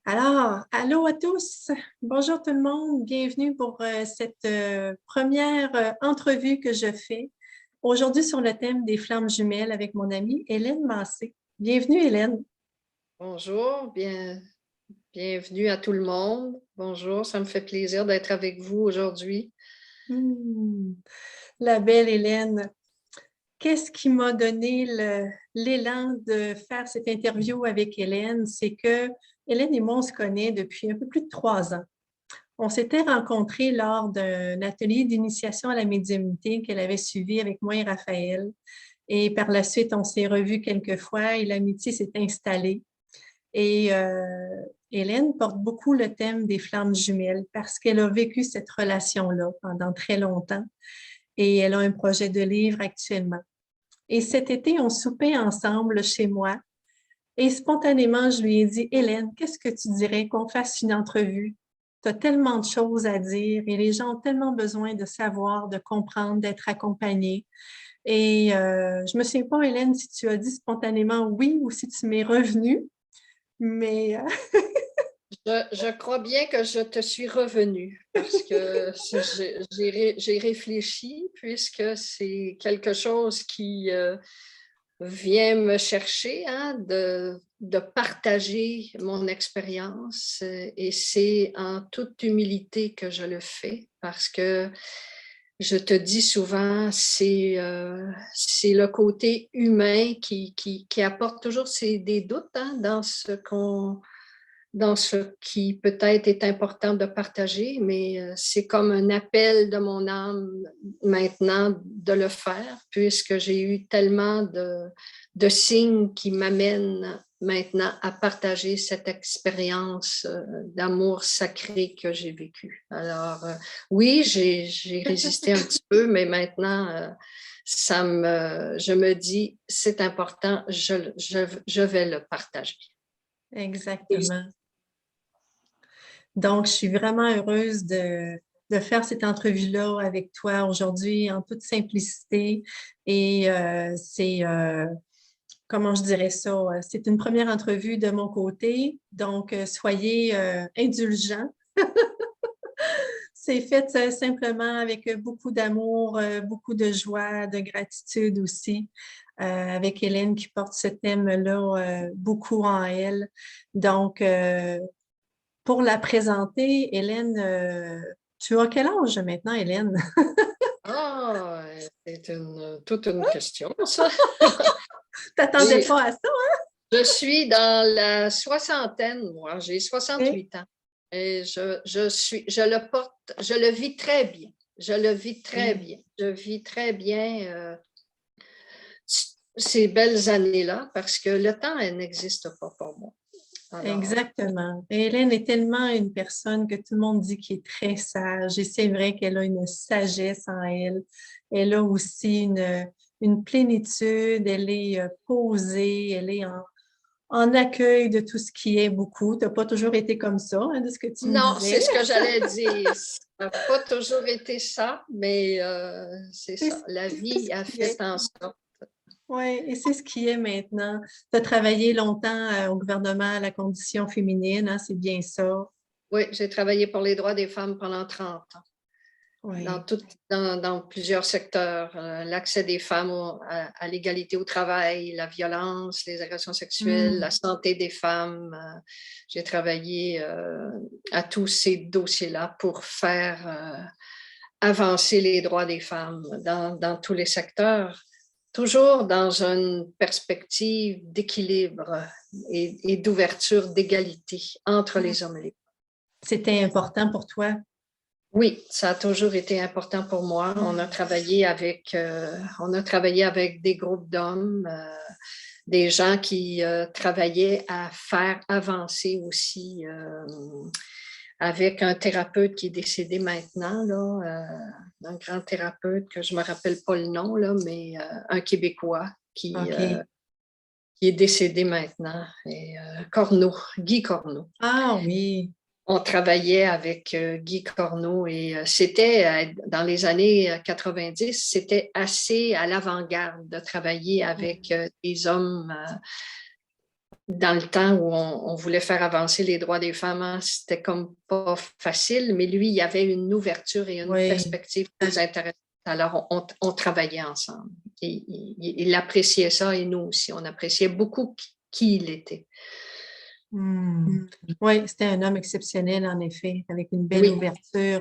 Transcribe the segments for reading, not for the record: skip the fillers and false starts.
Alors, allô à tous. Bonjour tout le monde. Bienvenue pour cette première entrevue que je fais aujourd'hui sur le thème des flammes jumelles avec mon amie Hélène Massé. Bienvenue, Hélène. Bonjour, bienvenue à tout le monde. Bonjour, ça me fait plaisir d'être avec vous aujourd'hui. La belle Hélène. Qu'est-ce qui m'a donné l'élan de faire cette interview avec Hélène? C'est que Hélène et moi, on se connaît depuis un peu plus de 3 ans. On s'était rencontrés lors d'un atelier d'initiation à la médiumnité qu'elle avait suivi avec moi et Raphaël. Et par la suite, on s'est revus quelques fois et l'amitié s'est installée. Et Hélène porte beaucoup le thème des flammes jumelles parce qu'elle a vécu cette relation-là pendant très longtemps et elle a un projet de livre actuellement. Et cet été, on soupait ensemble chez moi et spontanément, je lui ai dit, Hélène, qu'est-ce que tu dirais qu'on fasse une entrevue? Tu as tellement de choses à dire et les gens ont tellement besoin de savoir, de comprendre, d'être accompagnés. Et je me souviens pas, Hélène, si tu as dit spontanément oui ou si tu m'es revenu, mais Je crois bien que je te suis revenue parce que j'ai réfléchi puisque c'est quelque chose qui vient me chercher, hein, de partager mon expérience et c'est en toute humilité que je le fais parce que je te dis souvent, c'est le côté humain qui apporte toujours des doutes, hein, dans ce qui peut-être est important de partager, mais c'est comme un appel de mon âme maintenant de le faire, puisque j'ai eu tellement de signes qui m'amènent maintenant à partager cette expérience d'amour sacré que j'ai vécue. Alors, oui, j'ai résisté un petit peu, mais maintenant, je me dis, c'est important, je vais le partager. exactement. Donc, je suis vraiment heureuse de faire cette entrevue-là avec toi aujourd'hui en toute simplicité. Et comment je dirais ça, c'est une première entrevue de mon côté. Donc, soyez indulgents. C'est fait simplement avec beaucoup d'amour, beaucoup de joie, de gratitude aussi, avec Hélène qui porte ce thème-là beaucoup en elle. Donc, pour la présenter, Hélène, tu as quel âge maintenant, Hélène? Ah, c'est toute une question, ça. T'attendais pas à ça? Je suis dans la soixantaine, moi. J'ai Hein? 68 ans. Et je le porte, je le vis très bien. Je le vis très bien. Je vis très bien ces belles années-là parce que le temps, elle n'existe pas pour moi. Alors, Exactement. Et Hélène est tellement une personne que tout le monde dit qu'elle est très sage. Et c'est vrai qu'elle a une sagesse en elle. Elle a aussi une plénitude. Elle est posée. Elle est en accueil de tout ce qui est beaucoup. Tu n'as pas toujours été comme ça, hein, de ce que tu me non, c'est disais. ce que j'allais dire. Ça n'a pas toujours été ça, mais c'est ça. La vie a fait en sorte. Oui, et c'est ce qui est maintenant. Tu as travaillé longtemps au gouvernement à la condition féminine, hein, c'est bien ça. Oui, j'ai travaillé pour les droits des femmes pendant 30 ans. Oui. Dans plusieurs secteurs, l'accès des femmes à l'égalité au travail, la violence, les agressions sexuelles, la santé des femmes. J'ai travaillé à tous ces dossiers-là pour faire avancer les droits des femmes dans tous les secteurs, toujours dans une perspective d'équilibre et d'ouverture, d'égalité entre les hommes et les femmes. C'était important pour toi? Oui, ça a toujours été important pour moi. On a travaillé avec des groupes d'hommes, des gens qui travaillaient à faire avancer aussi avec un thérapeute qui est décédé maintenant, là, un grand thérapeute que je ne me rappelle pas le nom, là, mais un Québécois OK. qui est décédé maintenant, et Corneau, Guy Corneau. Ah oui. on travaillait avec Guy Corneau et c'était dans les années 90, c'était assez à l'avant-garde de travailler avec des hommes dans le temps où on voulait faire avancer les droits des femmes. Hein. C'était comme pas facile, mais lui, il y avait une ouverture et une perspective très intéressante. Alors, on travaillait ensemble. Et, il appréciait ça et nous aussi. On appréciait beaucoup qui il était. Oui, c'était un homme exceptionnel, en effet, avec une belle ouverture,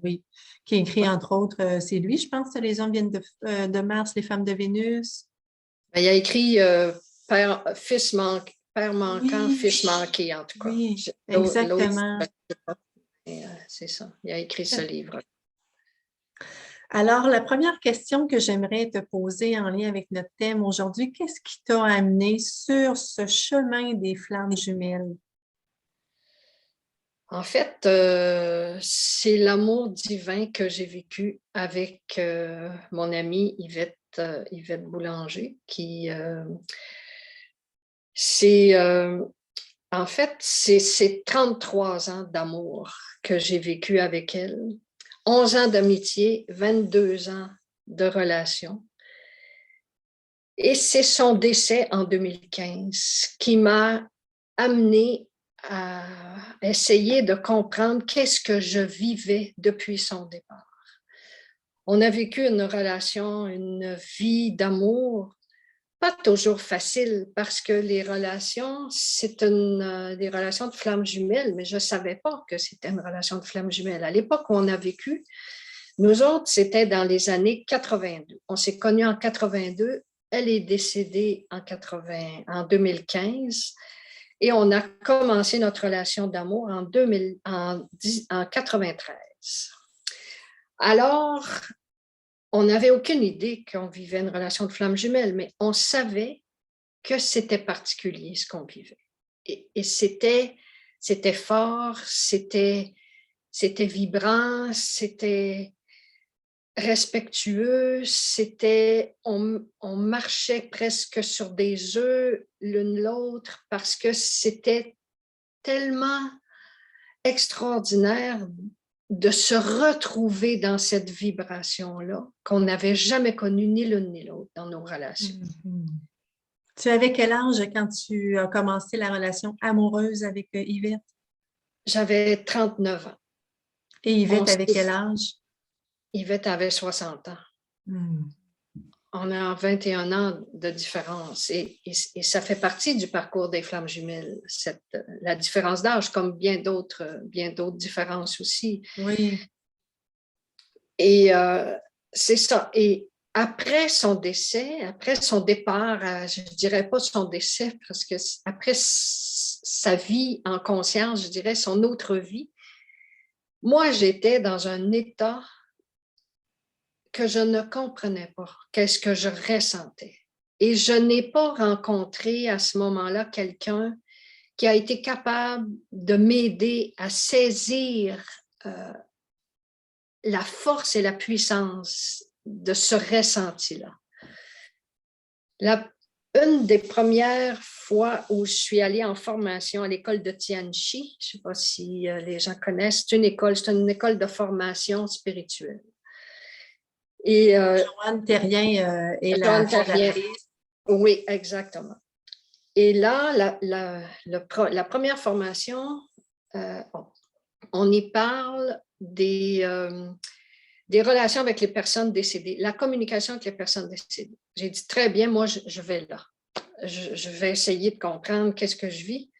oui, qui écrit, entre autres, c'est lui, je pense, Les hommes viennent de Mars, les femmes de Vénus. Il a écrit Père manquant, fils manqué, en tout cas. Oui, exactement. C'est ça, il a écrit ce livre. Alors, la première question que j'aimerais te poser en lien avec notre thème aujourd'hui, qu'est-ce qui t'a amené sur ce chemin des flammes jumelles? En fait, c'est l'amour divin que j'ai vécu avec mon amie Yvette Boulanger, qui en fait, c'est 33 ans d'amour que j'ai vécu avec elle, 11 ans d'amitié, 22 ans de relation. Et c'est son décès en 2015 qui m'a amenée à essayer de comprendre qu'est-ce que je vivais depuis son départ. On a vécu une relation, une vie d'amour, pas toujours facile parce que les relations, c'est des relations de flammes jumelles, mais je ne savais pas que c'était une relation de flammes jumelles. À l'époque où on a vécu, nous autres, c'était dans les années 82. On s'est connus en 82. Elle est décédée en 2015 et on a commencé notre relation d'amour en 93. Alors, on n'avait aucune idée qu'on vivait une relation de flammes jumelles, mais on savait que c'était particulier ce qu'on vivait. Et c'était fort, c'était vibrant, c'était respectueux, on marchait presque sur des œufs l'une l'autre parce que c'était tellement extraordinaire de se retrouver dans cette vibration-là qu'on n'avait jamais connue ni l'une ni l'autre dans nos relations. Tu avais quel âge quand tu as commencé la relation amoureuse avec Yvette? J'avais 39 ans. Et Yvette avait quel âge? Yvette avait 60 ans. On a 21 ans de différence et ça fait partie du parcours des flammes jumelles, la différence d'âge, comme bien d'autres différences aussi. Oui. Et c'est ça. Et après son décès, après son départ, je ne dirais pas son décès, parce que après sa vie en conscience, je dirais son autre vie, moi, j'étais dans un état que je ne comprenais pas, qu'est-ce que je ressentais. Et je n'ai pas rencontré à ce moment-là quelqu'un qui a été capable de m'aider à saisir la force et la puissance de ce ressenti-là. Une des premières fois où je suis allée en formation à l'école de Tianchi, je ne sais pas si les gens connaissent, c'est une école de formation spirituelle. Et Joanne Terrien est la fondatrice. Oui, exactement. Et là, la première formation, on y parle des relations avec les personnes décédées, la communication avec les personnes décédées. J'ai dit, très bien, moi, je vais là. Je vais essayer de comprendre qu'est-ce que je vis.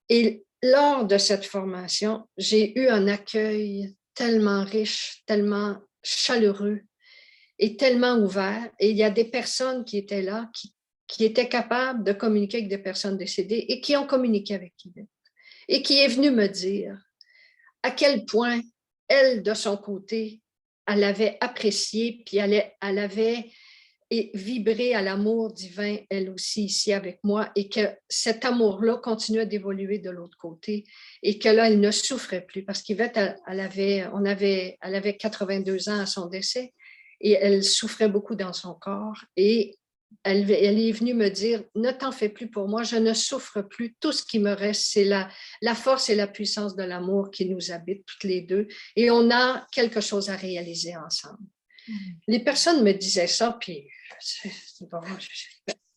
Et lors de cette formation, j'ai eu un accueil tellement riche, tellement chaleureux et tellement ouvert. Et il y a des personnes qui étaient là, qui étaient capables de communiquer avec des personnes décédées et qui ont communiqué avec Yvette. Et qui est venue me dire à quel point elle, de son côté, elle avait apprécié, puis elle avait vibré à l'amour divin, elle aussi, ici avec moi, et que cet amour-là continuait d'évoluer de l'autre côté, et que là, elle ne souffrait plus, parce qu'Yvette, elle avait 82 ans à son décès, et elle souffrait beaucoup dans son corps, et elle est venue me dire, ne t'en fais plus pour moi, je ne souffre plus. Tout ce qui me reste, c'est la force et la puissance de l'amour qui nous habite toutes les deux. Et on a quelque chose à réaliser ensemble. Les personnes me disaient ça, puis c'est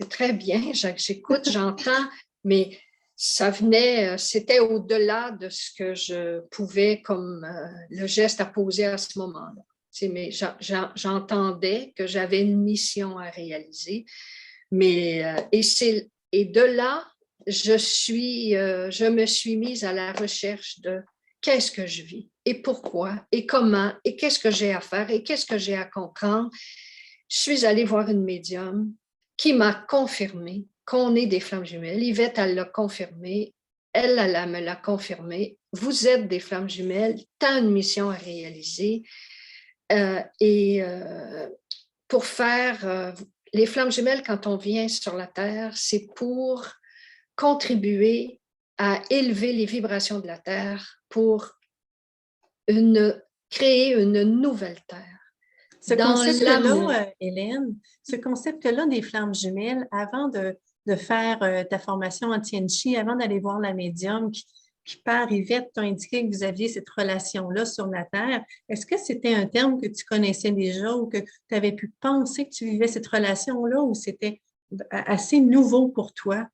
très bien, j'écoute, j'entends, mais ça venait, c'était au-delà de ce que je pouvais comme le geste à poser à ce moment-là. Mais j'entendais que j'avais une mission à réaliser, mais et de là, je me suis mise à la recherche de qu'est-ce que je vis et pourquoi et comment et qu'est-ce que j'ai à faire et qu'est-ce que j'ai à comprendre. Je suis allée voir une médium qui m'a confirmé qu'on est des flammes jumelles. Yvette, elle l'a confirmé. Elle me l'a confirmé. Vous êtes des flammes jumelles. Tu as une mission à réaliser. Pour faire les flammes jumelles, quand on vient sur la Terre, c'est pour contribuer à élever les vibrations de la Terre pour créer une nouvelle Terre. Ce concept-là, Hélène, ce concept-là des flammes jumelles, avant de faire ta formation en Tianchi, avant d'aller voir la médium qui par Yvette t'a indiqué que vous aviez cette relation-là sur la Terre, est-ce que c'était un terme que tu connaissais déjà ou que tu avais pu penser que tu vivais cette relation-là ou c'était assez nouveau pour toi?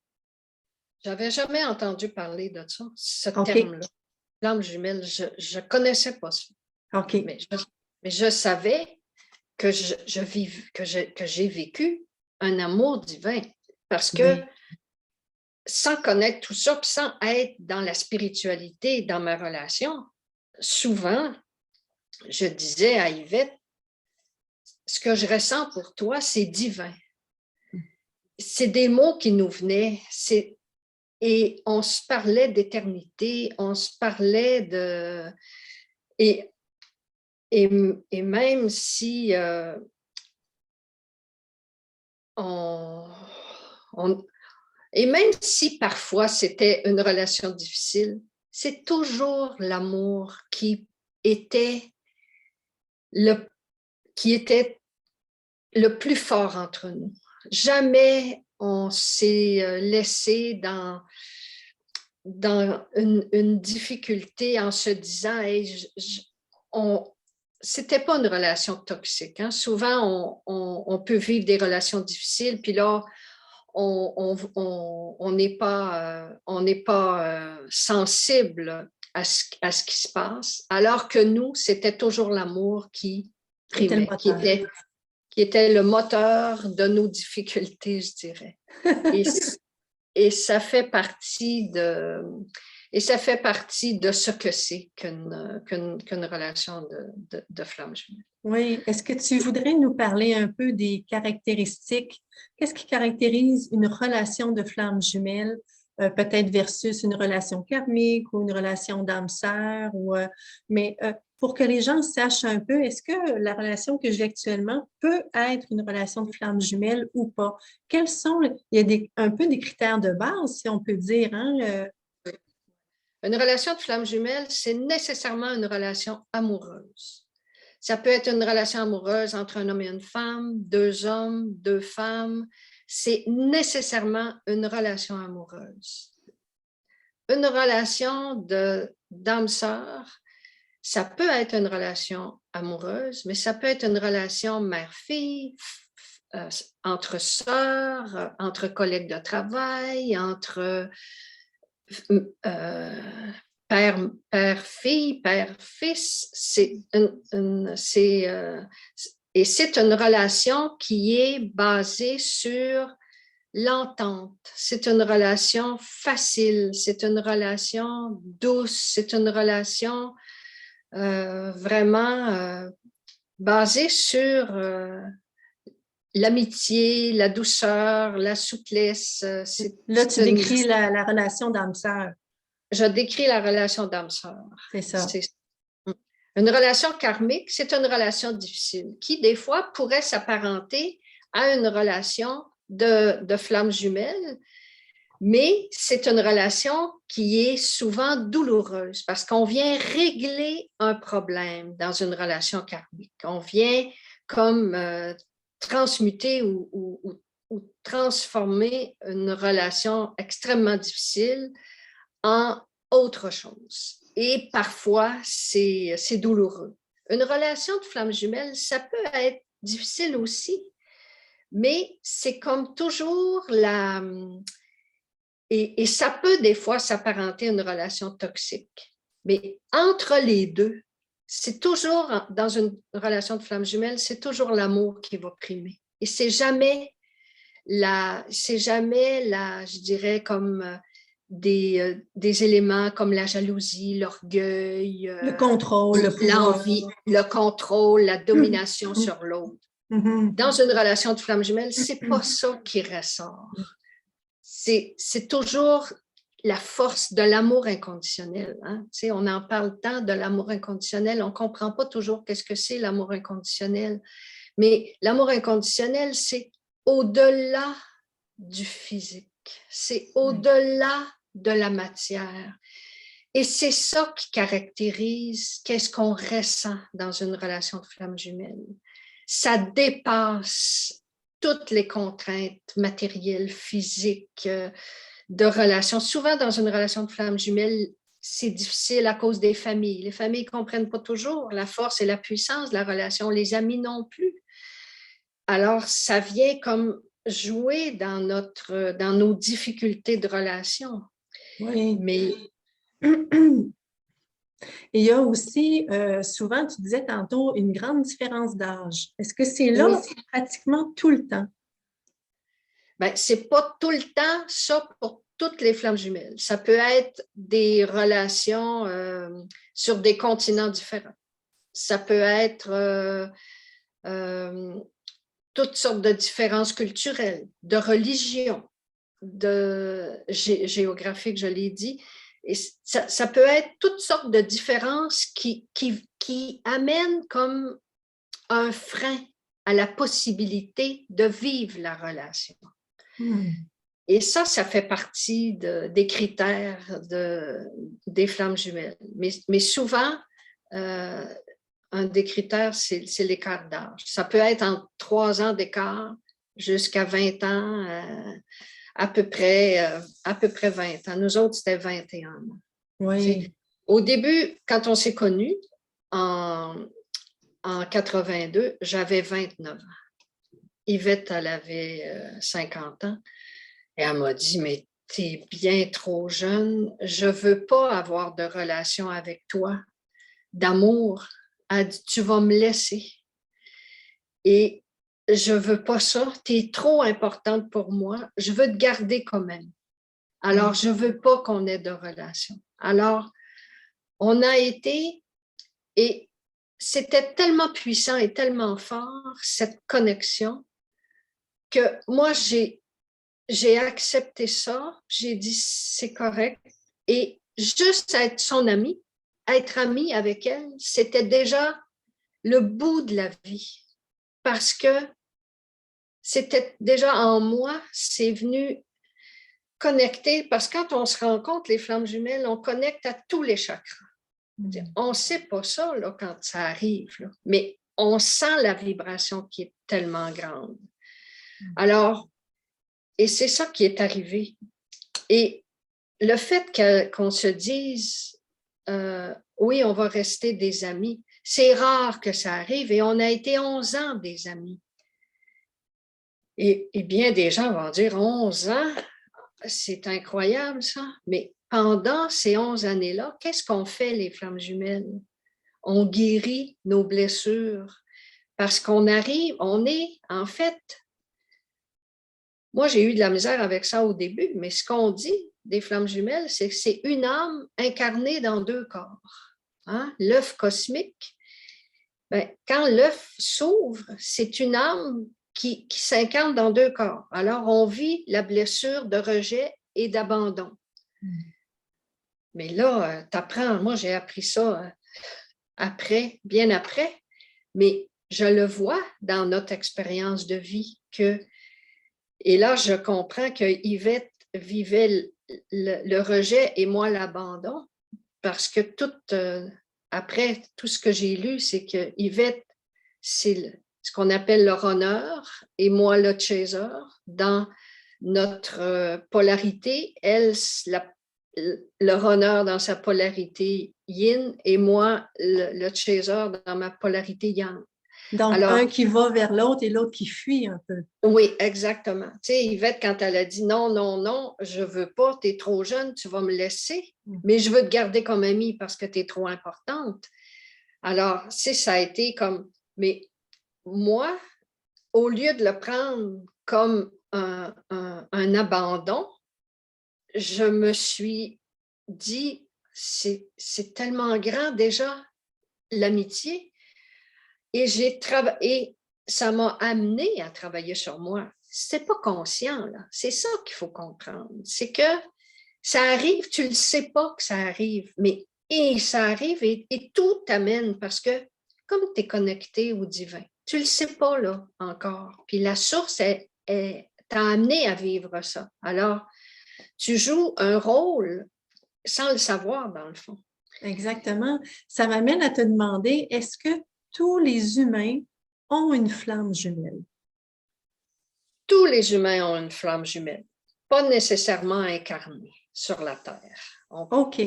J'avais jamais entendu parler de ça, ce OK. terme-là. Flamme jumelle, je ne connaissais pas ça. OK. Mais je savais que j'ai vécu un amour divin parce que Oui. sans connaître tout ça, puis sans être dans la spiritualité, dans ma relation, souvent, je disais à Yvette, ce que je ressens pour toi, c'est divin. C'est des mots qui nous venaient, et on se parlait d'éternité, on se parlait de... Et même si et même si parfois c'était une relation difficile, c'est toujours l'amour qui était le plus fort entre nous. Jamais on s'est laissé dans une difficulté en se disant hey, c'était pas une relation toxique. Hein? Souvent, on peut vivre des relations difficiles, puis là, on n'est pas sensible à ce qui se passe, alors que nous, c'était toujours l'amour qui primait, qui était le moteur de nos difficultés, je dirais. Et ça fait partie de ce que c'est qu'une relation de flamme jumelle. Oui. Est-ce que tu voudrais nous parler un peu des caractéristiques? Qu'est-ce qui caractérise une relation de flamme jumelle, peut-être versus une relation karmique ou une relation d'âme sœur? Mais pour que les gens sachent un peu, est-ce que la relation que j'ai actuellement peut être une relation de flamme jumelle ou pas? Quels sont, il y a un peu des critères de base, si on peut dire, hein? Une relation de flamme jumelle, c'est nécessairement une relation amoureuse. Ça peut être une relation amoureuse entre un homme et une femme, deux hommes, deux femmes. C'est nécessairement une relation amoureuse. Une relation d'âme-sœur, ça peut être une relation amoureuse, mais ça peut être une relation mère-fille, entre sœurs, entre collègues de travail, entre père-fille, père-fils. Et c'est une relation qui est basée sur l'entente. C'est une relation facile, c'est une relation douce, c'est une relation vraiment basée sur l'amitié, la douceur, la souplesse. Là, tu décris la relation d'âme-sœur. Je décris la relation d'âme-sœur. C'est ça. Une relation karmique, c'est une relation difficile qui, des fois, pourrait s'apparenter à une relation de flamme jumelle, mais c'est une relation qui est souvent douloureuse parce qu'on vient régler un problème dans une relation karmique. On vient comme transmuter ou ou transformer une relation extrêmement difficile en autre chose. Et parfois, c'est douloureux. Une relation de flamme jumelle, ça peut être difficile aussi, mais c'est comme toujours et ça peut des fois s'apparenter à une relation toxique. Mais entre les deux, c'est toujours, dans une relation de flamme jumelle, c'est toujours l'amour qui va primer. Et c'est jamais je dirais, comme des éléments comme la jalousie, l'orgueil, Le contrôle, le pouvoir. l'envie, le contrôle, la domination sur l'autre. Dans une relation de flamme jumelle, c'est pas ça qui ressort. C'est toujours la force de l'amour inconditionnel. Hein? Tu sais, on en parle tant de l'amour inconditionnel, on ne comprend pas toujours qu'est-ce que c'est l'amour inconditionnel. Mais l'amour inconditionnel, c'est au-delà du physique. C'est au-delà de la matière. Et c'est ça qui caractérise qu'est-ce qu'on ressent dans une relation de flamme jumelle. Ça dépasse toutes les contraintes matérielles, physiques, de relations. Souvent, dans une relation de flamme jumelle, c'est difficile à cause des familles. Les familles ne comprennent pas toujours la force et la puissance de la relation. Les amis non plus. Alors, ça vient comme jouer dans nos difficultés de relation. Oui. Mais Et il y a aussi, souvent, tu disais tantôt, une grande différence d'âge. Est-ce que c'est là oui, pratiquement tout le temps? ben, ce n'est pas tout le temps ça pour toutes les flammes jumelles. Ça peut être des relations sur des continents différents. Ça peut être toutes sortes de différences culturelles, de religion, géographique, je l'ai dit. Et ça peut être toutes sortes de différences qui amènent comme un frein à la possibilité de vivre la relation. Et ça fait partie des critères des flammes jumelles. Mais souvent, un des critères, c'est l'écart d'âge. Ça peut être entre 3 ans d'écart jusqu'à 20 ans, à peu près 20 ans. Nous autres, c'était 21 ans. Oui. Au début, quand on s'est connus, en 82, j'avais 29 ans. Yvette, elle avait 50 ans. Et elle m'a dit, mais tu es bien trop jeune. Je ne veux pas avoir de relation avec toi, d'amour. Elle dit, tu vas me laisser. Et je ne veux pas ça. Tu es trop importante pour moi. Je veux te garder quand même. Alors, je ne veux pas qu'on ait de relation. Alors, on a été, et c'était tellement puissant et tellement fort, cette connexion, que moi, j'ai accepté ça. J'ai dit, c'est correct. Et juste être son amie, être amie avec elle, c'était déjà le bout de la vie. Parce que c'était déjà en moi, c'est venu connecter, parce que quand on se rencontre, les flammes jumelles, on connecte à tous les chakras. On ne sait pas ça là, quand ça arrive, là, mais on sent la vibration qui est tellement grande. Alors, et c'est ça qui est arrivé. Et le fait qu'on se dise, oui, on va rester des amis, c'est rare que ça arrive et on a été 11 ans des amis. Et bien des gens vont dire 11 ans, c'est incroyable ça, mais pendant ces 11 années-là, qu'est-ce qu'on fait les flammes jumelles? On guérit nos blessures parce qu'on arrive, on est en fait, moi j'ai eu de la misère avec ça au début, mais ce qu'on dit des flammes jumelles, c'est que c'est une âme incarnée dans 2 corps. Hein? L'œuf cosmique, ben, quand l'œuf s'ouvre, c'est une âme qui s'incarne dans 2 corps. Alors, on vit la blessure de rejet et d'abandon. Mais là, tu apprends, moi j'ai appris ça après, bien après, mais je le vois dans notre expérience de vie et là, je comprends que Yvette vivait le rejet et moi l'abandon, parce que après, tout ce que j'ai lu, c'est que Yvette, c'est ce qu'on appelle le runner et moi le chaser. dans notre polarité, elle, le runner dans sa polarité yin et moi, le chaser dans ma polarité yang. Donc, Alors, un qui va vers l'autre et l'autre qui fuit un peu. oui, exactement. Tu sais, Yvette, quand elle a dit non, non, non, je veux pas, tu es trop jeune, tu vas me laisser, mais je veux te garder comme amie parce que tu es trop importante. Alors, ça a été comme, mais moi, au lieu de le prendre comme un abandon, je me suis dit, c'est tellement grand déjà, l'amitié. Et ça m'a amené à travailler sur moi. C'est pas conscient, là. C'est ça qu'il faut comprendre. C'est que ça arrive, tu le sais pas que ça arrive, mais ça arrive et tout t'amène parce que comme tu es connecté au divin, tu le sais pas là encore. Puis la source t'a amené à vivre ça. Alors, tu joues un rôle sans le savoir dans le fond. Exactement. Ça m'amène à te demander, est-ce que tous les humains ont une flamme jumelle? Tous les humains ont une flamme jumelle, pas nécessairement incarnée sur la Terre. OK.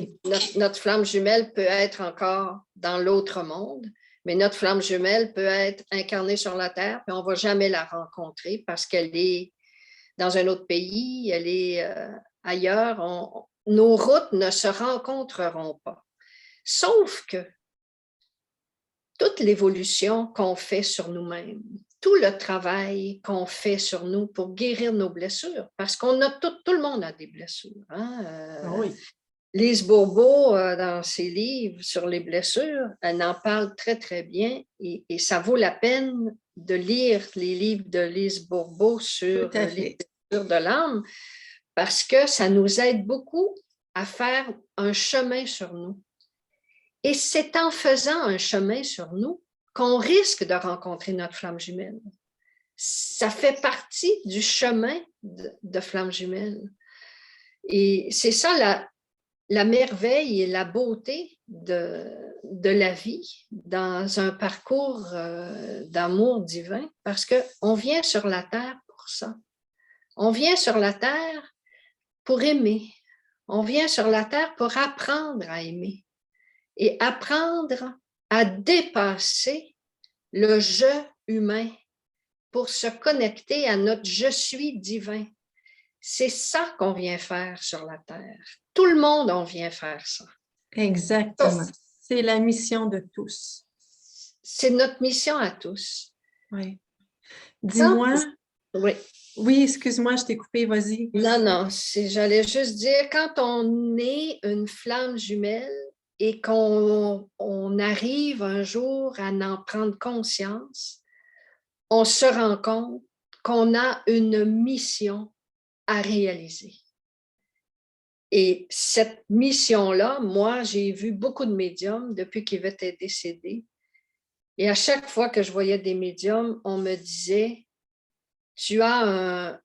Notre flamme jumelle peut être encore dans l'autre monde, mais notre flamme jumelle peut être incarnée sur la Terre, puis on ne va jamais la rencontrer parce qu'elle est dans un autre pays, elle est ailleurs. Nos routes ne se rencontreront pas. Sauf que toute l'évolution qu'on fait sur nous-mêmes, tout le travail qu'on fait sur nous pour guérir nos blessures, parce qu'on a tout le monde a des blessures. Hein? Oui. Lise Bourbeau, dans ses livres sur les blessures, elle en parle très, très bien et ça vaut la peine de lire les livres de Lise Bourbeau sur les blessures de l'âme parce que ça nous aide beaucoup à faire un chemin sur nous. Et c'est en faisant un chemin sur nous qu'on risque de rencontrer notre flamme jumelle. Ça fait partie du chemin de flamme jumelle. Et c'est ça la merveille et la beauté de la vie dans un parcours d'amour divin, parce qu'on vient sur la terre pour ça. On vient sur la terre pour aimer. On vient sur la terre pour apprendre à aimer et apprendre à dépasser le je humain pour se connecter à notre je suis divin. C'est ça qu'on vient faire sur la terre. Tout le monde, on vient faire ça. Exactement. C'est la mission de tous. C'est notre mission à tous. Oui. Dis-moi. Oui. Oui, excuse-moi, je t'ai coupé, vas-y. Non, j'allais juste dire, quand on est une flamme jumelle et qu'on arrive un jour à en prendre conscience, on se rend compte qu'on a une mission à réaliser. Et cette mission-là, moi, j'ai vu beaucoup de médiums depuis qu'Yvette est décédée. Et à chaque fois que je voyais des médiums, on me disait, tu as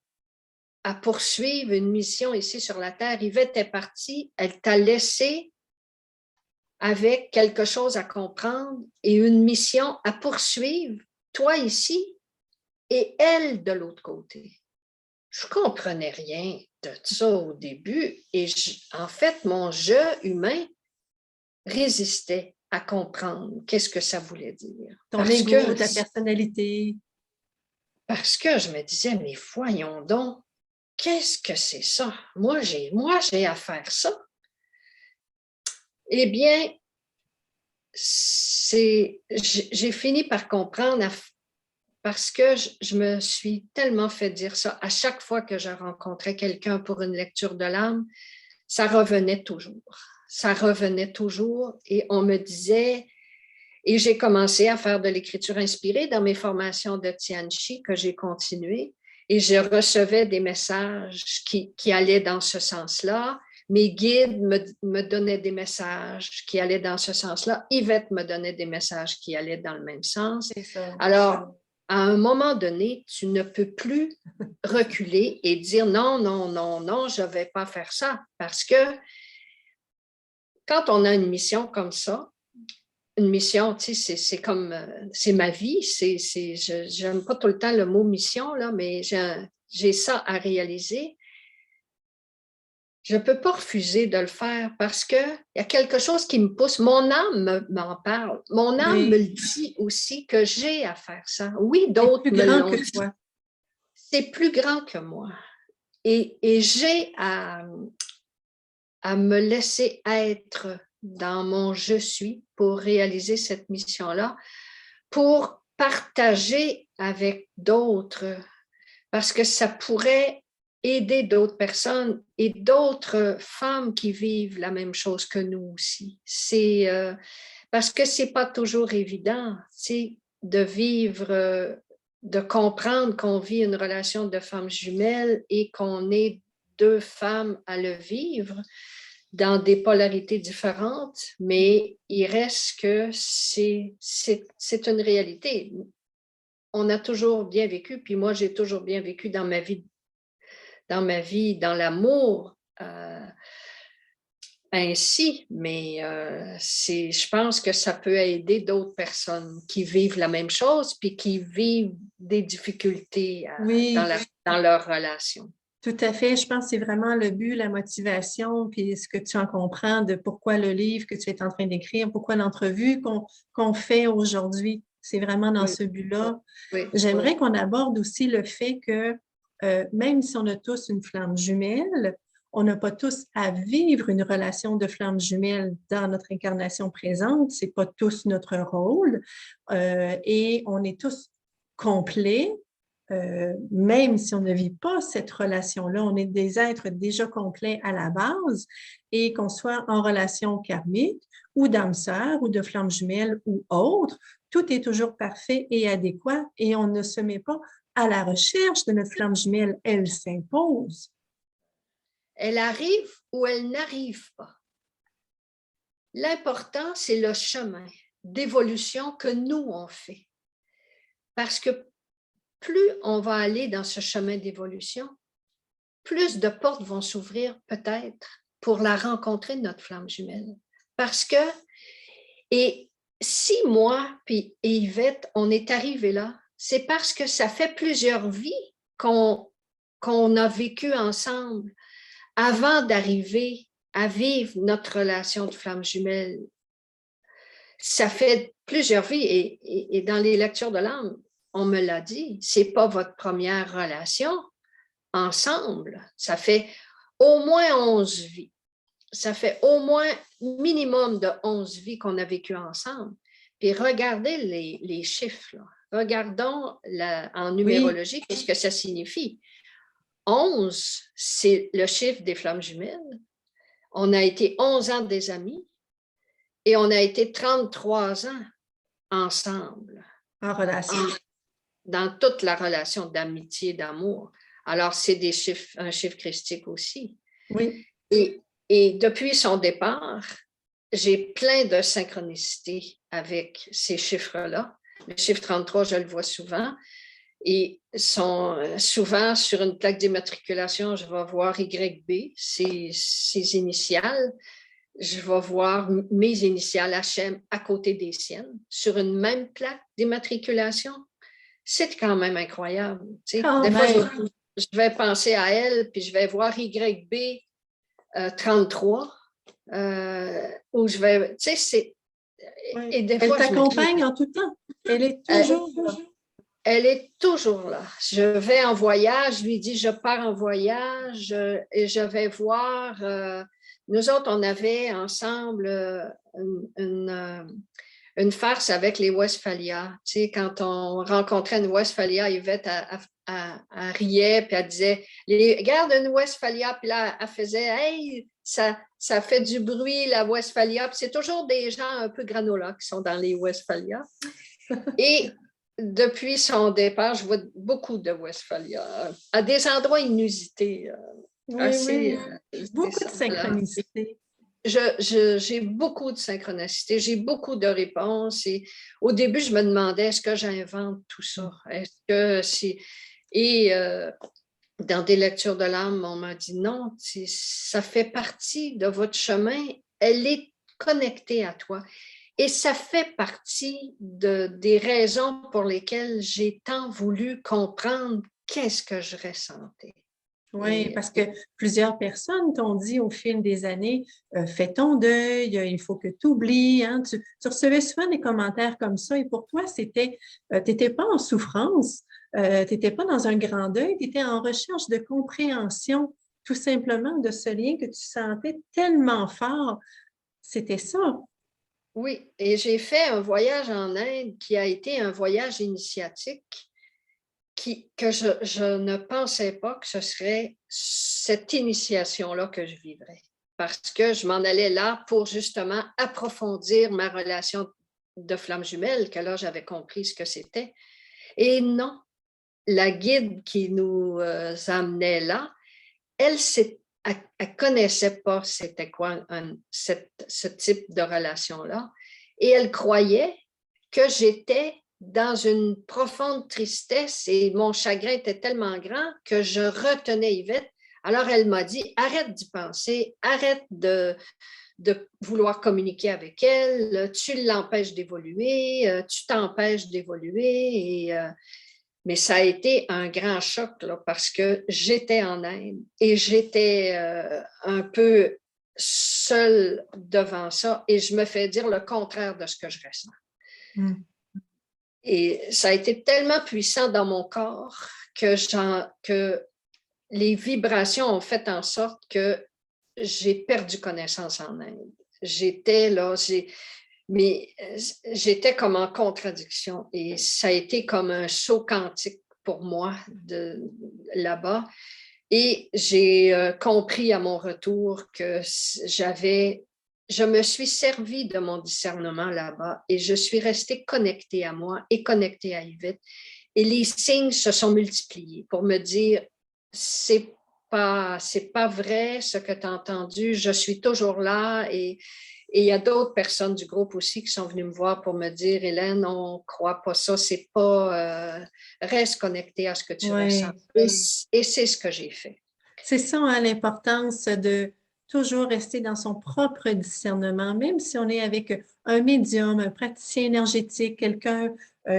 à poursuivre une mission ici sur la Terre. Yvette est partie, elle t'a laissé avec quelque chose à comprendre et une mission à poursuivre, toi ici et elle de l'autre côté. Je ne comprenais rien de ça au début et en fait, mon jeu humain résistait à comprendre qu'est-ce que ça voulait dire. Ton ego, ta personnalité. Parce que je me disais, mais voyons donc, qu'est-ce que c'est ça? Moi, j'ai à faire ça. Eh bien, j'ai fini par comprendre parce que je me suis tellement fait dire ça. À chaque fois que je rencontrais quelqu'un pour une lecture de l'âme, ça revenait toujours. Ça revenait toujours et on me disait, et j'ai commencé à faire de l'écriture inspirée dans mes formations de Tianchi que j'ai continué et je recevais des messages qui allaient dans ce sens-là. Mes guides me donnaient des messages qui allaient dans ce sens-là. Yvette me donnait des messages qui allaient dans le même sens. Alors, à un moment donné, tu ne peux plus reculer et dire non, non, non, non, je ne vais pas faire ça. Parce que quand on a une mission comme ça, une mission, tu sais, c'est comme, c'est ma vie. Je n'aime pas tout le temps le mot mission, là, mais j'ai ça à réaliser, je ne peux pas refuser de le faire parce qu'il y a quelque chose qui me pousse. Mon âme m'en parle. Mon âme me le dit aussi que j'ai à faire ça. Oui, d'autres me l'ont dit. C'est plus grand que moi. Et j'ai à me laisser être dans mon je suis pour réaliser cette mission-là, pour partager avec d'autres, parce que ça pourrait aider d'autres personnes et d'autres femmes qui vivent la même chose que nous aussi. C'est parce que c'est pas toujours évident, de vivre, de comprendre qu'on vit une relation de femmes jumelles et qu'on est deux femmes à le vivre dans des polarités différentes, mais il reste que c'est une réalité. On a toujours bien vécu, puis moi, j'ai toujours bien vécu dans ma vie, dans l'amour, ainsi, mais je pense que ça peut aider d'autres personnes qui vivent la même chose, puis qui vivent des difficultés dans leur relation. Tout à fait. Je pense que c'est vraiment le but, la motivation, puis ce que tu en comprends de pourquoi le livre que tu es en train d'écrire, pourquoi l'entrevue qu'on fait aujourd'hui. C'est vraiment dans ce but-là. J'aimerais qu'on aborde aussi le fait que même si on a tous une flamme jumelle, on n'a pas tous à vivre une relation de flamme jumelle dans notre incarnation présente. Ce n'est pas tous notre rôle. Et on est tous complets. Même si on ne vit pas cette relation-là, on est des êtres déjà complets à la base et qu'on soit en relation karmique ou d'âme sœur ou de flamme jumelle ou autre, tout est toujours parfait et adéquat et on ne se met pas à la recherche de notre flamme jumelle, elle s'impose. Elle arrive ou elle n'arrive pas. L'important, c'est le chemin d'évolution que nous, on fait. Parce que plus on va aller dans ce chemin d'évolution, plus de portes vont s'ouvrir peut-être pour la rencontrer, notre flamme jumelle. Parce que, et si moi et Yvette, on est arrivés là, c'est parce que ça fait plusieurs vies qu'on a vécu ensemble avant d'arriver à vivre notre relation de flamme jumelle. Ça fait plusieurs vies et dans les lectures de l'âme, on me l'a dit, ce n'est pas votre première relation ensemble. Ça fait au moins 11 vies. Ça fait au moins minimum de 11 vies qu'on a vécues ensemble. Puis regardez les chiffres. Là. Regardons en numérologie, qu'est-ce que ça signifie. 11, c'est le chiffre des flammes jumelles. On a été 11 ans des amis et on a été 33 ans ensemble. En relation. Dans toute la relation d'amitié, d'amour. Alors, c'est un chiffre christique aussi. Oui. Et depuis son départ, j'ai plein de synchronicités avec ces chiffres-là. Le chiffre 33, je le vois souvent. Et souvent, sur une plaque d'immatriculation, je vais voir YB, ses initiales. Je vais voir mes initiales HM à côté des siennes, sur une même plaque d'immatriculation. C'est quand même incroyable. Des fois, je vais penser à elle, puis je vais voir YB 33, où je vais... Tu sais, c'est... Oui. Et des fois, elle t'accompagne en tout temps. Elle est toujours là. Elle est toujours là. Je vais en voyage, je lui dis, je pars en voyage et je vais voir... nous autres, on avait ensemble une farce avec les Westphalia. Tu sais, quand on rencontrait une Westphalia, Yvette, elle riait, puis elle disait, regarde une Westphalia, puis là, elle faisait, hey, ça fait du bruit, la Westphalia. Puis c'est toujours des gens un peu granola qui sont dans les Westphalia. Et depuis son départ, je vois beaucoup de Westphalia à des endroits inusités. Beaucoup de synchronicité. J'ai beaucoup de synchronicité, j'ai beaucoup de réponses. Et au début, je me demandais, est-ce que j'invente tout ça? Est-ce que c'est... Et dans des lectures de l'âme, on m'a dit non, ça fait partie de votre chemin, elle est connectée à toi. Et ça fait partie des raisons pour lesquelles j'ai tant voulu comprendre qu'est-ce que je ressentais. Oui, parce que plusieurs personnes t'ont dit au fil des années, fais ton deuil, il faut que tu oublies. Hein. Tu recevais souvent des commentaires comme ça et pour toi, tu n'étais pas en souffrance, tu n'étais pas dans un grand deuil, tu étais en recherche de compréhension tout simplement de ce lien que tu sentais tellement fort. C'était ça. Oui, et j'ai fait un voyage en Inde qui a été un voyage initiatique que je ne pensais pas que ce serait cette initiation-là que je vivrais. Parce que je m'en allais là pour justement approfondir ma relation de flamme jumelle, que là, j'avais compris ce que c'était. Et non, la guide qui nous amenait là, elle ne connaissait pas c'était quoi ce type de relation-là. Et elle croyait que j'étais dans une profonde tristesse et mon chagrin était tellement grand que je retenais Yvette. Alors elle m'a dit, arrête d'y penser, arrête de vouloir communiquer avec elle, tu l'empêches d'évoluer, tu t'empêches d'évoluer. Mais ça a été un grand choc là, parce que j'étais en Inde et j'étais un peu seule devant ça et je me fais dire le contraire de ce que je ressens. Mm. Et ça a été tellement puissant dans mon corps que les vibrations ont fait en sorte que j'ai perdu connaissance en Inde. J'étais là, mais j'étais comme en contradiction et ça a été comme un saut quantique pour moi là-bas. Et j'ai compris à mon retour que je me suis servi de mon discernement là-bas et je suis restée connectée à moi et connectée à Yvette. Et les signes se sont multipliés pour me dire, c'est pas vrai ce que tu as entendu, je suis toujours là et il y a d'autres personnes du groupe aussi qui sont venues me voir pour me dire, Hélène, on ne croit pas ça, c'est pas, reste connectée à ce que tu ressens. Oui. Et c'est ce que j'ai fait. C'est ça, hein, l'importance de toujours rester dans son propre discernement, même si on est avec un médium, un praticien énergétique, quelqu'un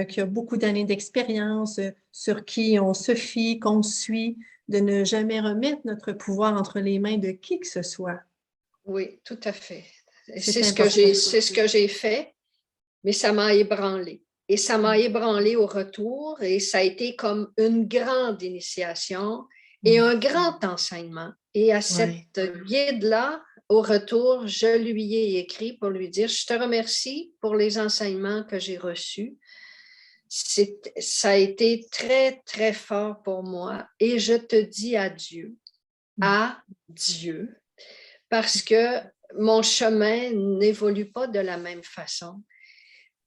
qui a beaucoup d'années d'expérience, sur qui on se fie, qu'on suit, de ne jamais remettre notre pouvoir entre les mains de qui que ce soit. Oui, tout à fait. C'est C'est ce que j'ai fait, mais ça m'a ébranlé. Et ça m'a ébranlé au retour et ça a été comme une grande initiation et un grand enseignement. Et à Ouais. cette guide-là, au retour, je lui ai écrit pour lui dire, je te remercie pour les enseignements que j'ai reçus. Ça a été très, très fort pour moi et je te dis adieu, parce que mon chemin n'évolue pas de la même façon.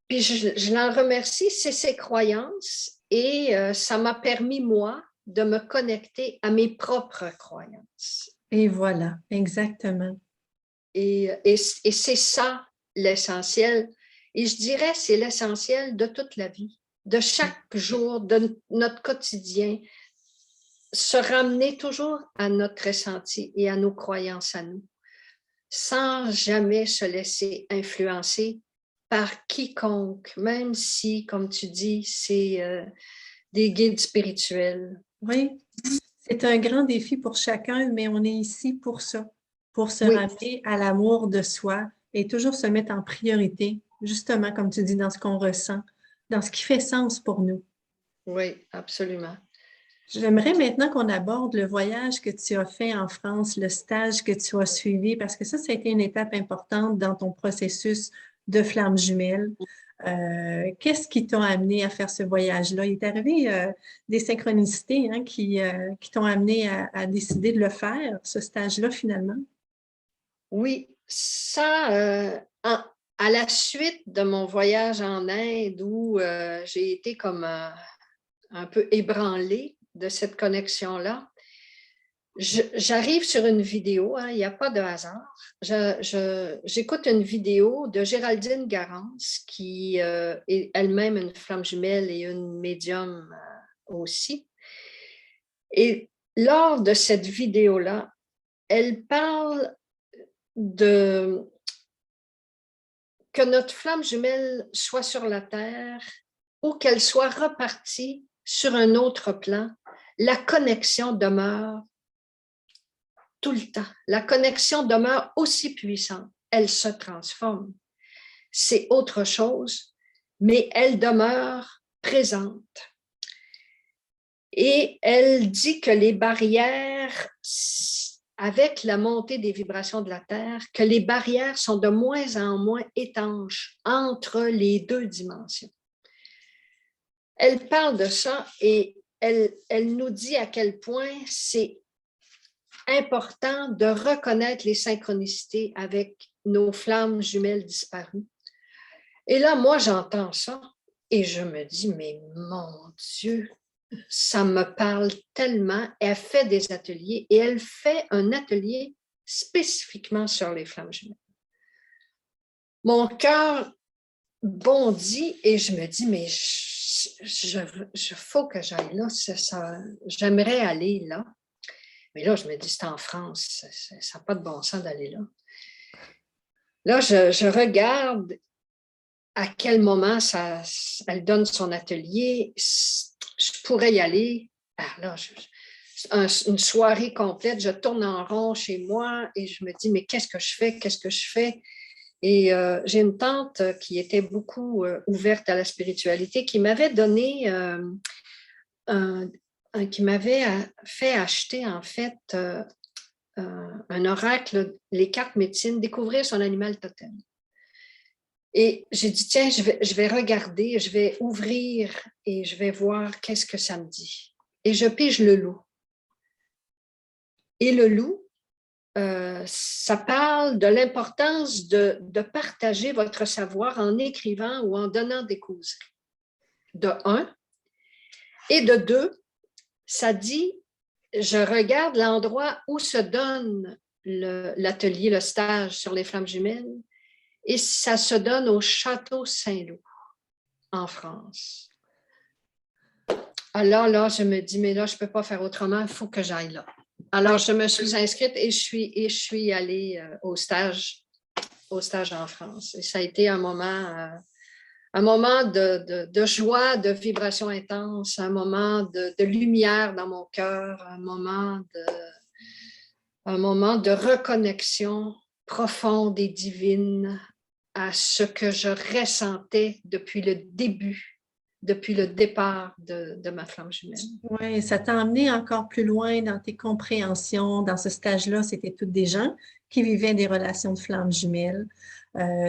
Puis je l'en remercie, c'est ses croyances et ça m'a permis, moi, de me connecter à mes propres croyances. Et voilà, exactement. Et c'est ça l'essentiel. Et je dirais, c'est l'essentiel de toute la vie, de chaque jour, de notre quotidien, se ramener toujours à notre ressenti et à nos croyances à nous, sans jamais se laisser influencer par quiconque, même si, comme tu dis, c'est des guides spirituels. Oui, c'est un grand défi pour chacun, mais on est ici pour ça, pour se Oui, ramener à l'amour de soi et toujours se mettre en priorité, justement, comme tu dis, dans ce qu'on ressent, dans ce qui fait sens pour nous. oui, absolument. J'aimerais maintenant qu'on aborde le voyage que tu as fait en France, le stage que tu as suivi, parce que ça a été une étape importante dans ton processus de flamme jumelle. Qu'est-ce qui t'a amené à faire ce voyage-là? Il est arrivé des synchronicités hein, qui t'ont amené à décider de le faire, ce stage-là, finalement. Oui, à la suite de mon voyage en Inde où j'ai été comme un peu ébranlée de cette connexion-là, j'arrive sur une vidéo, hein, il n'y a pas de hasard. J'écoute une vidéo de Géraldine Garance, qui est elle-même une flamme jumelle et une médium aussi. Et lors de cette vidéo-là, elle parle de que notre flamme jumelle soit sur la Terre ou qu'elle soit repartie sur un autre plan. la connexion demeure tout le temps. La connexion demeure aussi puissante. Elle se transforme. C'est autre chose, mais elle demeure présente. Et elle dit que les barrières, avec la montée des vibrations de la Terre, que les barrières sont de moins en moins étanches entre les deux dimensions. Elle parle de ça et elle nous dit à quel point c'est important de reconnaître les synchronicités avec nos flammes jumelles disparues. Et là, moi, j'entends ça et je me dis, mais mon Dieu, ça me parle tellement. Elle fait des ateliers et elle fait un atelier spécifiquement sur les flammes jumelles. Mon cœur bondit et je me dis, mais faut que j'aille là. J'aimerais aller là. Mais là, je me dis, c'est en France, ça n'a pas de bon sens d'aller là. Là, je regarde à quel moment elle donne son atelier. Je pourrais y aller. Ah, là, une soirée complète, je tourne en rond chez moi et je me dis, mais qu'est-ce que je fais? Qu'est-ce que je fais? Et j'ai une tante qui était beaucoup ouverte à la spiritualité qui m'avait donné qui m'avait fait acheter en fait un oracle, les cartes médecine, découvrir son animal totem. Et j'ai dit, tiens, je vais regarder, je vais ouvrir et je vais voir qu'est-ce que ça me dit. Et je pige le loup. Et le loup, ça parle de l'importance de partager votre savoir en écrivant ou en donnant des causeries. De un. Et de deux, ça dit, je regarde l'endroit où se donne l'atelier, le stage sur les flammes jumelles, et ça se donne au Château Saint-Loup, en France. Alors là, je me dis, mais là, je ne peux pas faire autrement, il faut que j'aille là. Alors, je me suis inscrite et je suis allée au stage en France. Et ça a été un moment de joie, de vibration intense, un moment de lumière dans mon cœur, un moment de reconnexion profonde et divine à ce que je ressentais depuis le départ de ma flamme jumelle. Oui, ça t'a emmené encore plus loin dans tes compréhensions. Dans ce stage-là, c'était toutes des gens qui vivaient des relations de flammes jumelles.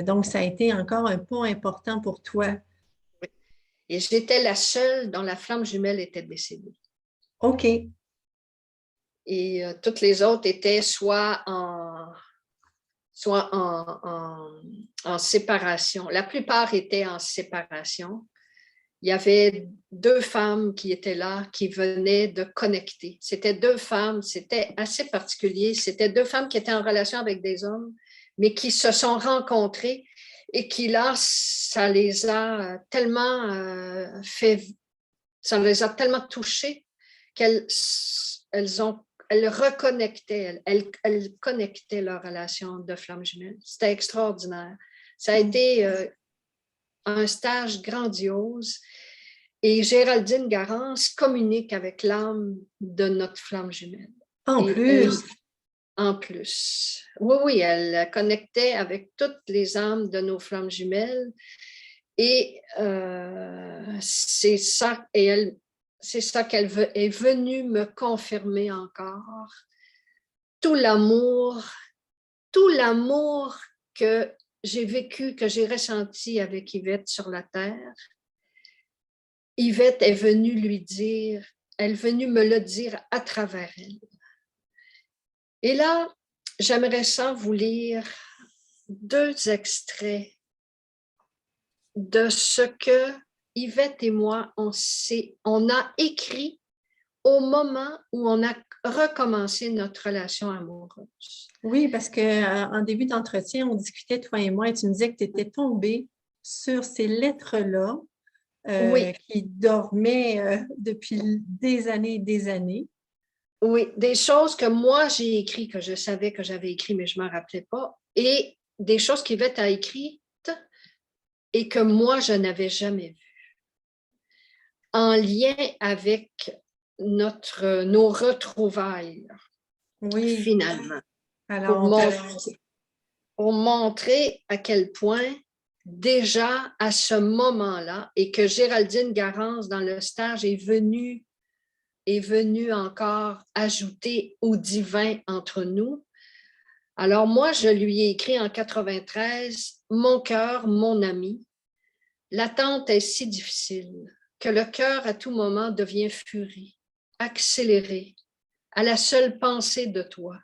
Donc, ça a été encore un point important pour toi. Oui. Et j'étais la seule dont la flamme jumelle était décédée. OK. Et toutes les autres étaient soit en séparation. La plupart étaient en séparation. Il y avait 2 femmes qui étaient là, qui venaient de connecter. C'était 2 femmes, c'était assez particulier. C'était 2 femmes qui étaient en relation avec des hommes, mais qui se sont rencontrées et qui, là, ça les a tellement touchées qu'elles reconnectaient, elles connectaient leur relation de flamme jumelle. C'était extraordinaire. Ça a été un stage grandiose. Et Géraldine Garance communique avec l'âme de notre flamme jumelle. En plus. En plus. Oui, elle connectait avec toutes les âmes de nos flammes jumelles. Et c'est ça qu'elle est venue me confirmer encore. Tout l'amour que j'ai vécu, que j'ai ressenti avec Yvette sur la terre. Yvette est venue elle est venue me le dire à travers elle. Et là, j'aimerais ça vous lire 2 extraits de ce que Yvette et moi, on a écrit au moment où on a recommencé notre relation amoureuse. Oui, parce qu'en début d'entretien, on discutait, toi et moi, et tu me disais que tu étais tombée sur ces lettres-là qui dormaient depuis des années et des années. Oui, des choses que moi j'ai écrites, que je savais que j'avais écrites, mais je ne m'en rappelais pas, et des choses qu'Yvette a écrites et que moi je n'avais jamais vues. En lien avec nos retrouvailles, Oui. finalement, Alors, pour montrer à quel point, déjà à ce moment-là, et que Géraldine Garance, dans le stage, est venue encore ajouter au divin entre nous. Alors moi, je lui ai écrit en 93, « Mon cœur, mon ami, l'attente est si difficile que le cœur à tout moment devient furie, accéléré, à la seule pensée de toi.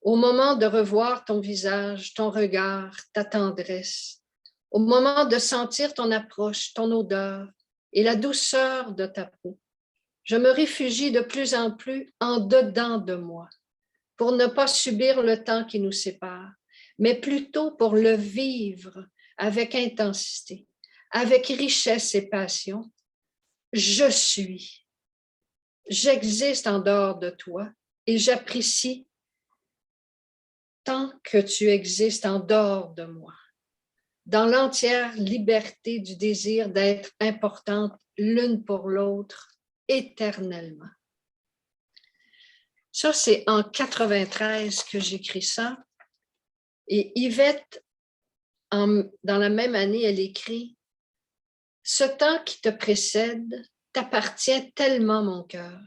Au moment de revoir ton visage, ton regard, ta tendresse, au moment de sentir ton approche, ton odeur et la douceur de ta peau, je me réfugie de plus en plus en dedans de moi pour ne pas subir le temps qui nous sépare, mais plutôt pour le vivre avec intensité, avec richesse et passion. Je suis. J'existe en dehors de toi et j'apprécie tant que tu existes en dehors de moi, dans l'entière liberté du désir d'être importante l'une pour l'autre éternellement. » Ça, c'est en 93 que j'écris ça. Et Yvette, dans la même année, elle écrit « Ce temps qui te précède t'appartient tellement, mon cœur.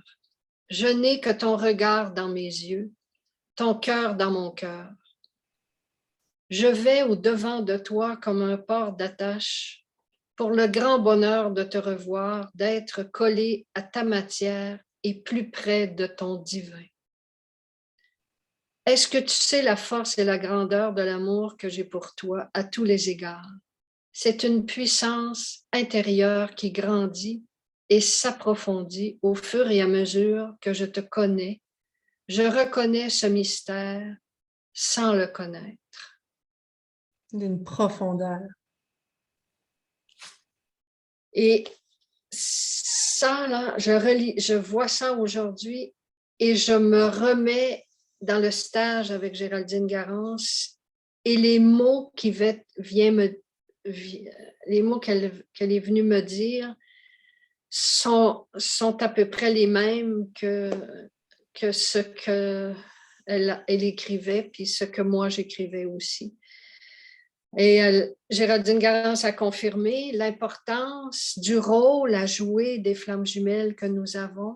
Je n'ai que ton regard dans mes yeux, ton cœur dans mon cœur. Je vais au-devant de toi comme un port d'attache pour le grand bonheur de te revoir, d'être collé à ta matière et plus près de ton divin. Est-ce que tu sais la force et la grandeur de l'amour que j'ai pour toi à tous les égards? C'est une puissance intérieure qui grandit et s'approfondit au fur et à mesure que je te connais. Je reconnais ce mystère sans le connaître. » d'une profondeur. Et ça, là, je vois ça aujourd'hui et je me remets dans le stage avec Géraldine Garance et les mots qu'elle est venue me dire sont à peu près les mêmes que ce qu'elle écrivait, puis ce que moi j'écrivais aussi. Et Géraldine Garance a confirmé l'importance du rôle à jouer des flammes jumelles que nous avons.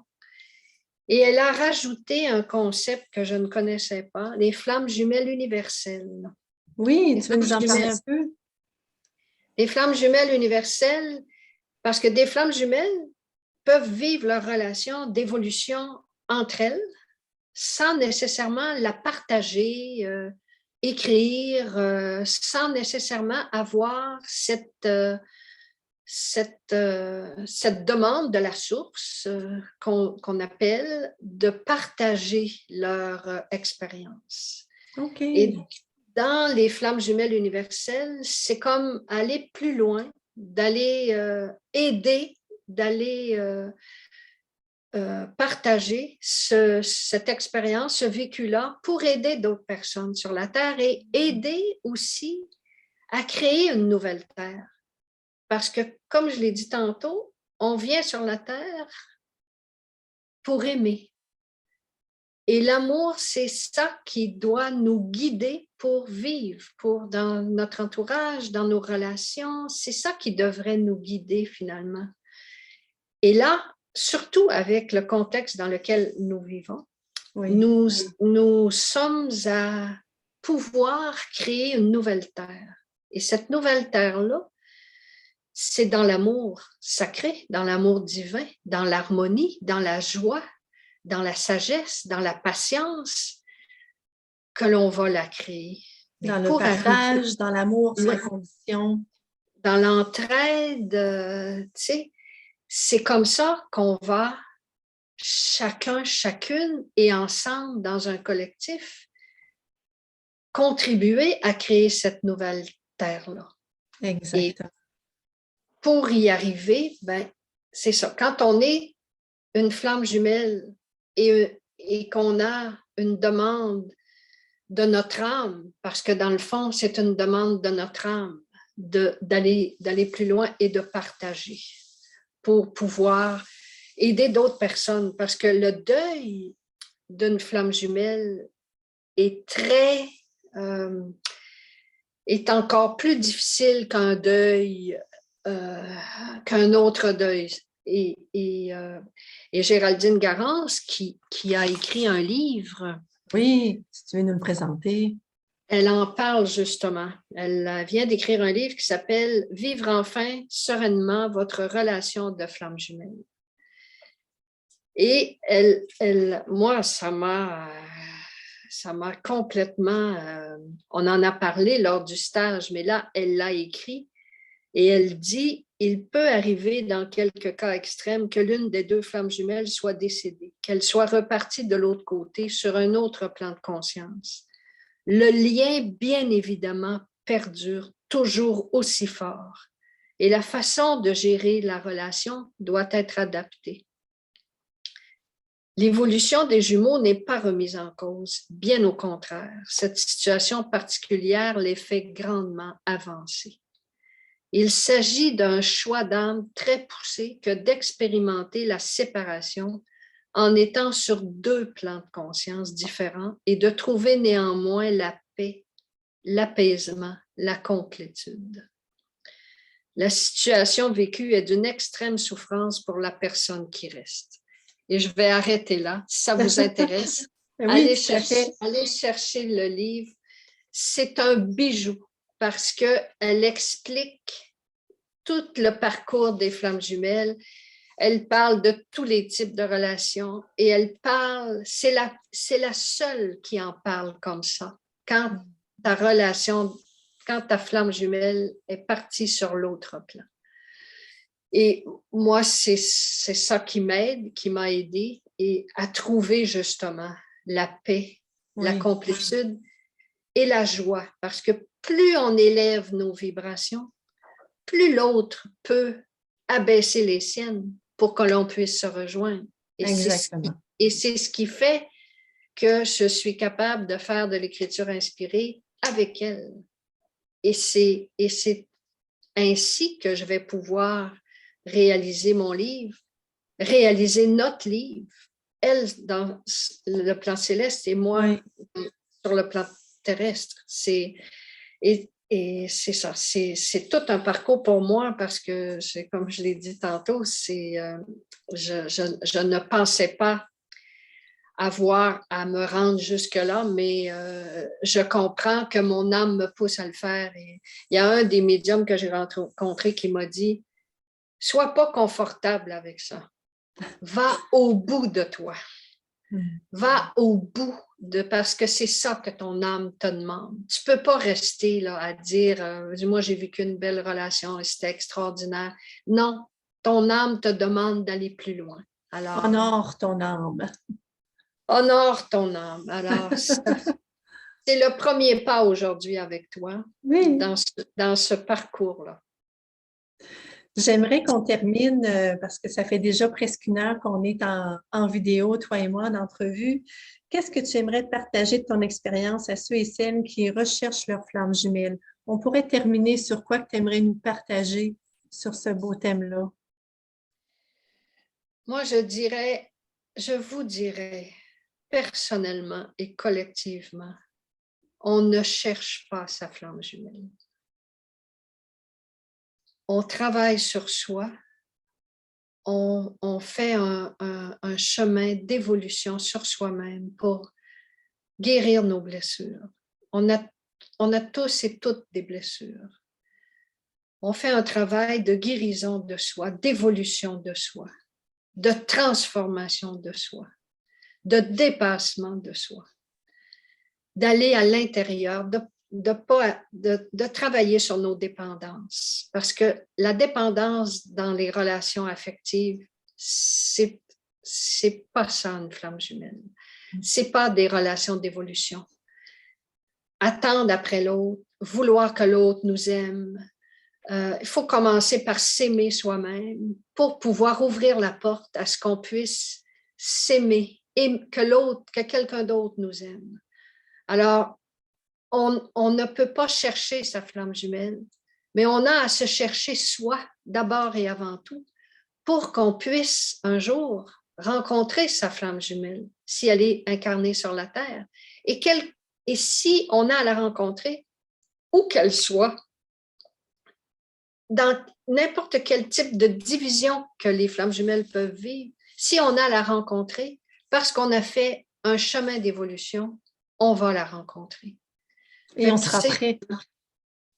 Et elle a rajouté un concept que je ne connaissais pas, les flammes jumelles universelles. Oui, tu veux nous en parler un peu? Les flammes jumelles universelles, parce que des flammes jumelles peuvent vivre leur relation d'évolution entre elles sans nécessairement la partager, écrire, sans nécessairement avoir cette demande de la source qu'on appelle de partager leur expérience. Okay. Et dans les flammes jumelles universelles, c'est comme aller plus loin, d'aller aider, d'aller partager cette expérience, ce vécu-là pour aider d'autres personnes sur la Terre et aider aussi à créer une nouvelle Terre. Parce que, comme je l'ai dit tantôt, on vient sur la Terre pour aimer. Et l'amour, c'est ça qui doit nous guider pour vivre, dans notre entourage, dans nos relations. C'est ça qui devrait nous guider finalement. Et là, surtout avec le contexte dans lequel nous vivons, oui. Nous sommes à pouvoir créer une nouvelle terre. Et cette nouvelle terre-là, c'est dans l'amour sacré, dans l'amour divin, dans l'harmonie, dans la joie, dans la sagesse, dans la patience que l'on va la créer. Dans le partage, dans l'amour sans condition. Dans l'entraide, tu sais, c'est comme ça qu'on va chacun, chacune et ensemble dans un collectif contribuer à créer cette nouvelle terre-là. Exactement. Et pour y arriver, ben, c'est ça. Quand on est une flamme jumelle et qu'on a une demande de notre âme, parce que dans le fond, c'est une demande de notre âme d'aller plus loin et de partager pour pouvoir aider d'autres personnes parce que le deuil d'une flamme jumelle est est encore plus difficile qu'un deuil, qu'un autre deuil. Et Géraldine Garance, qui a écrit un livre. Oui, si tu veux nous le présenter. Elle en parle justement. Elle vient d'écrire un livre qui s'appelle « Vivre enfin sereinement votre relation de flamme jumelle ». Et moi, ça m'a complètement... on en a parlé lors du stage, mais là, elle l'a écrit et elle dit « Il peut arriver dans quelques cas extrêmes que l'une des deux flammes jumelles soit décédée, qu'elle soit repartie de l'autre côté sur un autre plan de conscience. Le lien, bien évidemment, perdure toujours aussi fort et la façon de gérer la relation doit être adaptée. L'évolution des jumeaux n'est pas remise en cause, bien au contraire. Cette situation particulière les fait grandement avancer. Il s'agit d'un choix d'âme très poussé que d'expérimenter la séparation en étant sur deux plans de conscience différents et de trouver néanmoins la paix, l'apaisement, la complétude. La situation vécue est d'une extrême souffrance pour la personne qui reste. Et je vais arrêter là. Si ça vous intéresse, Oui, allez chercher le livre. C'est un bijou parce qu'elle explique tout le parcours des flammes jumelles. Elle parle de tous les types de relations et elle parle, c'est la seule qui en parle comme ça. Quand ta flamme jumelle est partie sur l'autre plan. Et moi, c'est ça qui m'a aidé et à trouver justement la paix, la complétude et la joie. Parce que plus on élève nos vibrations, plus l'autre peut abaisser les siennes pour que l'on puisse se rejoindre. Exactement. Et c'est ce qui fait que je suis capable de faire de l'écriture inspirée avec elle. Et c'est ainsi que je vais pouvoir réaliser mon livre, réaliser notre livre, elle dans le plan céleste et moi sur le plan terrestre. Et c'est ça, c'est tout un parcours pour moi parce que, comme je l'ai dit tantôt, je ne pensais pas avoir à me rendre jusque-là, mais je comprends que mon âme me pousse à le faire. Et il y a un des médiums que j'ai rencontré qui m'a dit « Sois pas confortable avec ça. Va au bout de toi. Va au bout parce que c'est ça que ton âme te demande. Tu peux pas rester là à dire moi j'ai vécu une belle relation et c'était extraordinaire. Non, ton âme te demande d'aller plus loin. Alors, honore ton âme. Honore ton âme. Alors, c'est le premier pas aujourd'hui avec toi dans ce parcours-là. J'aimerais qu'on termine, parce que ça fait déjà presque une heure qu'on est en vidéo, toi et moi, d'entrevue. Qu'est-ce que tu aimerais partager de ton expérience à ceux et celles qui recherchent leur flamme jumelle? On pourrait terminer sur quoi que tu aimerais nous partager sur ce beau thème-là? Moi, je vous dirais, personnellement et collectivement, on ne cherche pas sa flamme jumelle. On travaille sur soi, on fait un chemin d'évolution sur soi-même pour guérir nos blessures. On a tous et toutes des blessures. On fait un travail de guérison de soi, d'évolution de soi, de transformation de soi, de dépassement de soi, d'aller à l'intérieur, de travailler sur nos dépendances. Parce que la dépendance dans les relations affectives, c'est pas ça une flamme jumelle. C'est pas des relations d'évolution. Attendre après l'autre, vouloir que l'autre nous aime. Il faut commencer par s'aimer soi-même pour pouvoir ouvrir la porte à ce qu'on puisse s'aimer et que quelqu'un d'autre nous aime. Alors, on ne peut pas chercher sa flamme jumelle, mais on a à se chercher soi d'abord et avant tout pour qu'on puisse un jour rencontrer sa flamme jumelle, si elle est incarnée sur la Terre. Et si on a à la rencontrer, où qu'elle soit, dans n'importe quel type de division que les flammes jumelles peuvent vivre, si on a à la rencontrer, parce qu'on a fait un chemin d'évolution, on va la rencontrer. Et on sera prêt.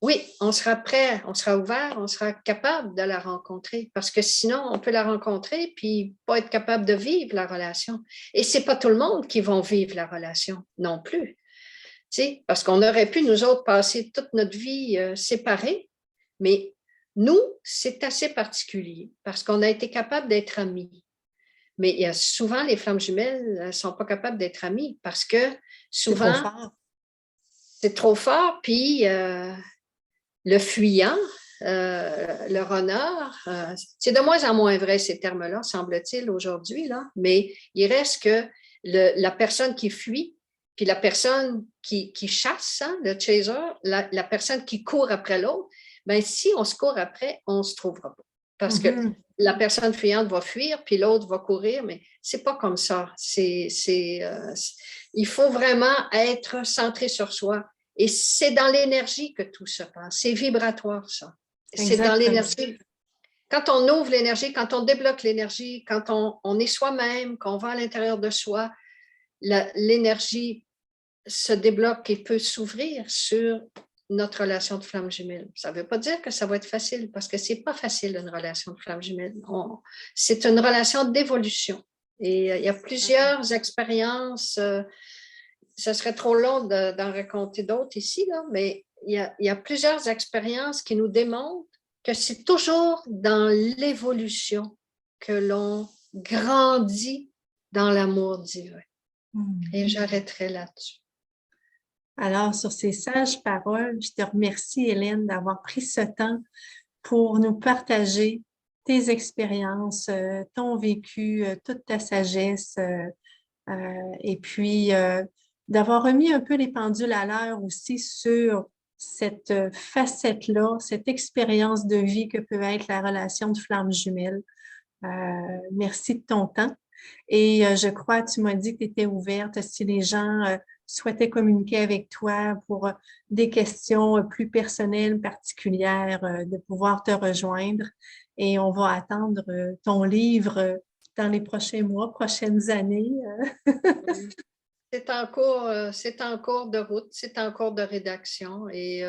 Oui, on sera prêt, on sera ouvert, on sera capable de la rencontrer parce que sinon, on peut la rencontrer puis pas être capable de vivre la relation. Et ce n'est pas tout le monde qui va vivre la relation non plus. Tu sais, parce qu'on aurait pu, nous autres, passer toute notre vie séparés, mais nous, c'est assez particulier parce qu'on a été capable d'être amis. Mais il y a souvent, les flammes jumelles ne sont pas capables d'être amies parce que souvent, c'est trop fort, puis le fuyant, le renard, c'est de moins en moins vrai ces termes-là, semble-t-il, aujourd'hui, là, mais il reste que la personne qui fuit, puis la personne qui chasse, hein, le chaser, la personne qui court après l'autre, bien, si on se court après, on ne se trouvera pas. Parce que la personne fuyante va fuir, puis l'autre va courir, mais ce n'est pas comme ça. Il faut vraiment être centré sur soi. Et c'est dans l'énergie que tout se passe. C'est vibratoire, ça. C'est dans l'énergie. Quand on ouvre l'énergie, quand on débloque l'énergie, quand on est soi-même, qu'on va à l'intérieur de soi, l'énergie se débloque et peut s'ouvrir sur notre relation de flamme jumelle. Ça ne veut pas dire que ça va être facile, parce que ce n'est pas facile une relation de flamme jumelle. C'est une relation d'évolution. Et il y a plusieurs expériences. Ce serait trop long d'en raconter d'autres ici, là, mais il y a plusieurs expériences qui nous démontrent que c'est toujours dans l'évolution que l'on grandit dans l'amour divin. Et j'arrêterai là-dessus. Alors, sur ces sages paroles, je te remercie, Hélène, d'avoir pris ce temps pour nous partager tes expériences, ton vécu, toute ta sagesse, et puis d'avoir remis un peu les pendules à l'heure aussi sur cette facette-là, cette expérience de vie que peut être la relation de flamme jumelle. Merci de ton temps. Et je crois, tu m'as dit que tu étais ouverte si les gens souhaitaient communiquer avec toi pour des questions plus personnelles, particulières, de pouvoir te rejoindre. Et on va attendre ton livre dans les prochains mois, prochaines années. C'est en cours de route, c'est en cours de rédaction et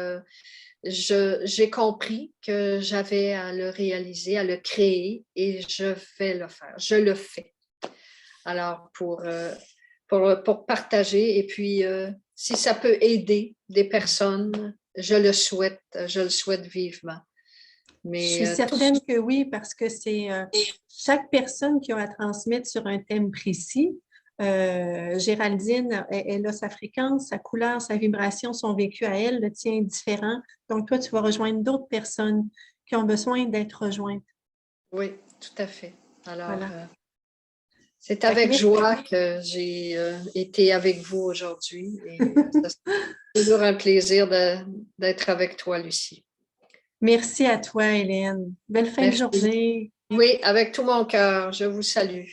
j'ai compris que j'avais à le réaliser, à le créer et je vais le faire. Je le fais. Alors, pour partager et puis si ça peut aider des personnes, je le souhaite vivement. Mais, je suis certaine que oui, parce que c'est chaque personne qui a à transmettre sur un thème précis. Géraldine, elle a sa fréquence, sa couleur, sa vibration, son vécu à elle, le tien est différent. Donc, toi, tu vas rejoindre d'autres personnes qui ont besoin d'être rejointes. Oui, tout à fait. Alors, voilà. C'est avec joie que j'ai été avec vous aujourd'hui. C'est toujours un plaisir d'être avec toi, Lucie. Merci à toi, Hélène. Belle fin de journée. Oui, avec tout mon cœur, je vous salue.